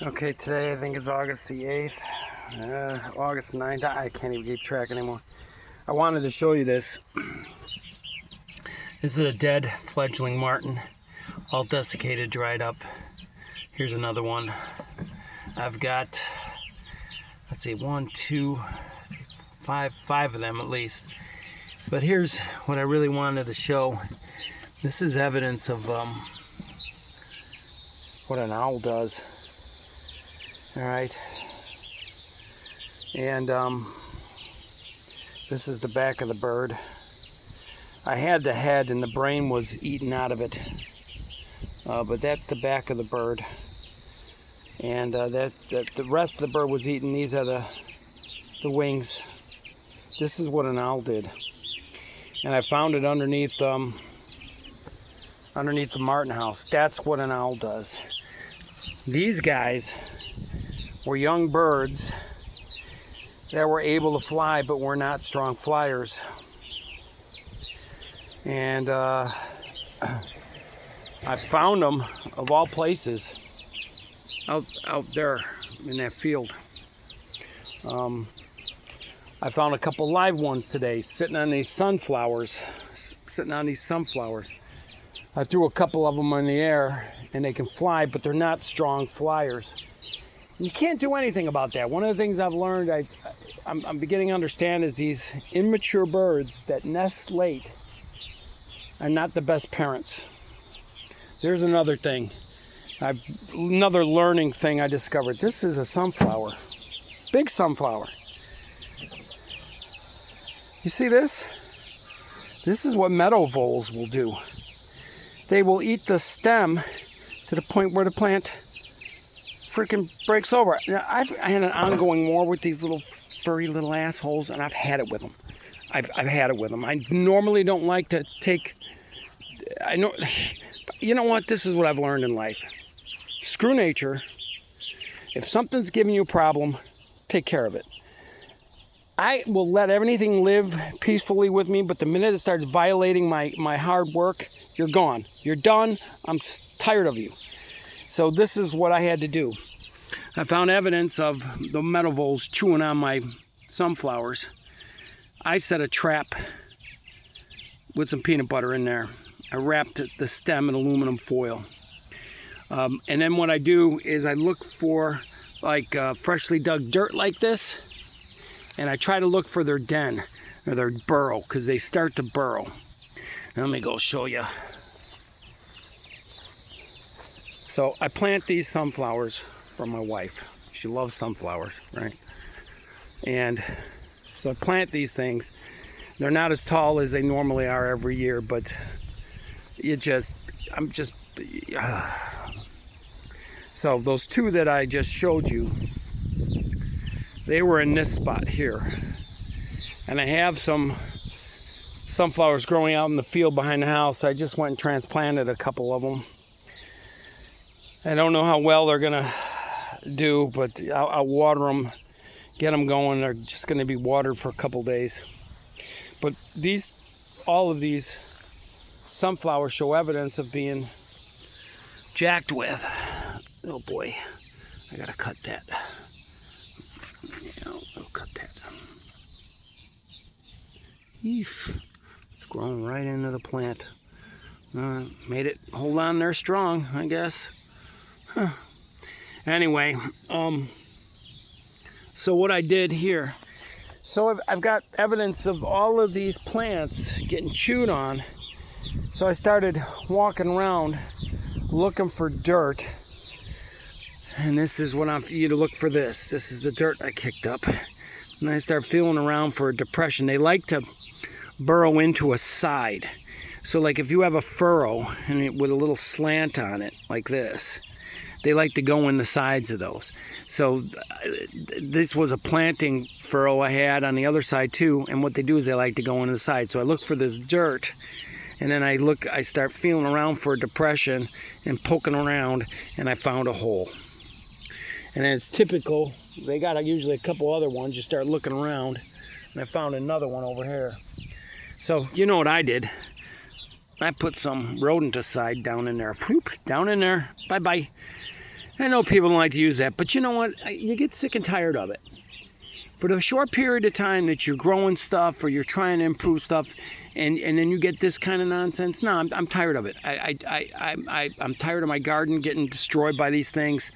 Okay, today I think is August the 8th, August 9th, I can't even keep track anymore. I wanted to show you this. This is a dead fledgling martin, all desiccated, dried up. Here's another one. I've got, let's see, 1, 2, 5 of them at least. But here's what I really wanted to show. This is evidence of what an owl does. All right, and this is the back of the bird. I had the head and the brain was eaten out of it, but that's the back of the bird, and the rest of the bird was eaten. These are the wings. This is what an owl did, and I found it underneath the martin house. That's what an owl does. These guys were young birds that were able to fly but were not strong flyers. And I found them, of all places, out there in that field. I found a couple live ones today sitting on these sunflowers. I threw a couple of them in the air and they can fly, but they're not strong flyers. You can't do anything about that. One of the things I've learned, I'm beginning to understand, is these immature birds that nest late are not the best parents. So here's another thing. Another learning thing I discovered. This is a sunflower. Big sunflower. You see this? This is what meadow voles will do. They will eat the stem to the point where the plant freaking breaks over. Now, I had an ongoing war with these little furry little assholes, and I've had it with them. I've had it with them. I normally don't like to take. I know. You know what? This is what I've learned in life. Screw nature. If something's giving you a problem, take care of it. I will let everything live peacefully with me, but the minute it starts violating my hard work, you're gone. You're done. I'm tired of you. So this is what I had to do. I found evidence of the meadow voles chewing on my sunflowers. I set a trap with some peanut butter in there. I wrapped the stem in aluminum foil. And then what I do is I look for like freshly dug dirt like this, and I try to look for their den or their burrow, because they start to burrow. Now, let me go show you. So I plant these sunflowers for my wife. She loves sunflowers, right? And so I plant these things. They're not as tall as they normally are every year, but So those two that I just showed you, they were in this spot here. And I have some sunflowers growing out in the field behind the house. I just went and transplanted a couple of them. I don't know how well they're gonna do, but I'll water them, get them going. They're just gonna be watered for a couple days. But all of these sunflowers show evidence of being jacked with. Oh boy, I gotta cut that. Yeah, I'll cut that. Eef, it's growing right into the plant. Made it hold on there strong, I guess. Huh. Anyway, so what I did here, so I've got evidence of all of these plants getting chewed on. So I started walking around looking for dirt, and this is what you to look for. This is the dirt I kicked up, and I start feeling around for a depression. They like to burrow into a side. So like if you have a furrow and with a little slant on it like this, they like to go in the sides of those. So this was a planting furrow I had on the other side too, and what they do is they like to go in the side. So I look for this dirt, and then I start feeling around for a depression and poking around, and I found a hole. And then it's typical, they got usually a couple other ones. You start looking around, and I found another one over here. So you know what I did? I put some rodenticide down in there. Whoop, down in there. Bye-bye. I know people don't like to use that, but you know what? You get sick and tired of it. For the short period of time that you're growing stuff or you're trying to improve stuff, and then you get this kind of nonsense. No, I'm tired of it. I'm tired of my garden getting destroyed by these things.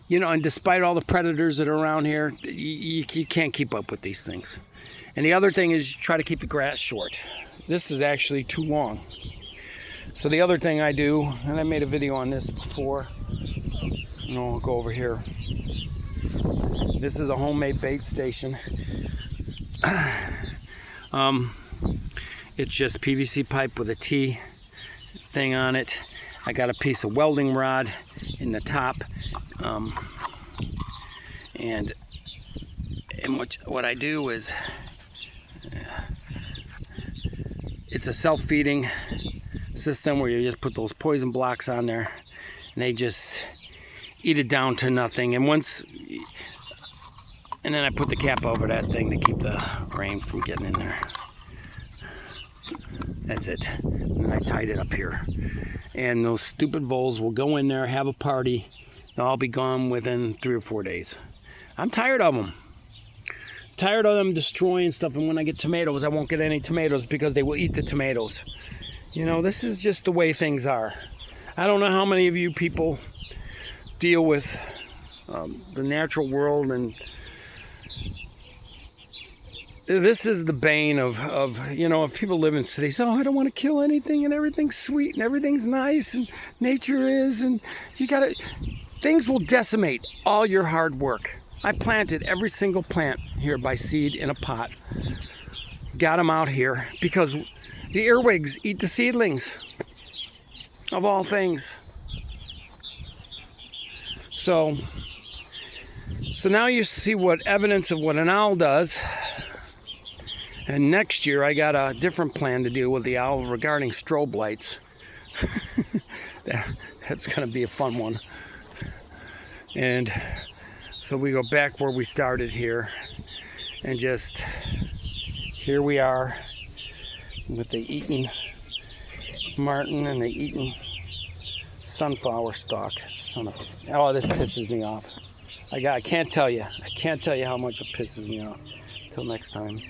You know, and despite all the predators that are around here, you can't keep up with these things. And the other thing is try to keep the grass short. This is actually too long. So the other thing I do, and I made a video on this before, you know, I'll go over here. This is a homemade bait station. It's just PVC pipe with a T thing on it. I got a piece of welding rod in the top. And what I do is, it's a self-feeding system where you just put those poison blocks on there and they just eat it down to nothing. And then I put the cap over that thing to keep the rain from getting in there. That's it. And I tied it up here. And those stupid voles will go in there, have a party. They'll all be gone within 3 or 4 days. I'm tired of them. Tired of them destroying stuff. And when I get tomatoes, I won't get any tomatoes because they will eat the tomatoes. You know, this is just the way things are. I don't know how many of you people deal with the natural world, and this is the bane of you know, if people live in cities. Oh, I don't want to kill anything, and everything's sweet and everything's nice and nature is, and you gotta, things will decimate all your hard work. I planted every single plant here by seed in a pot. Got them out here because the earwigs eat the seedlings, of all things. So now you see what evidence of what an owl does. And next year I got a different plan to deal with the owl regarding strobe lights. That's going to be a fun one. And so we go back where we started here, and just here we are with the eaten martin and the eaten sunflower stalk. Oh, this pisses me off. I can't tell you how much it pisses me off. Till next time.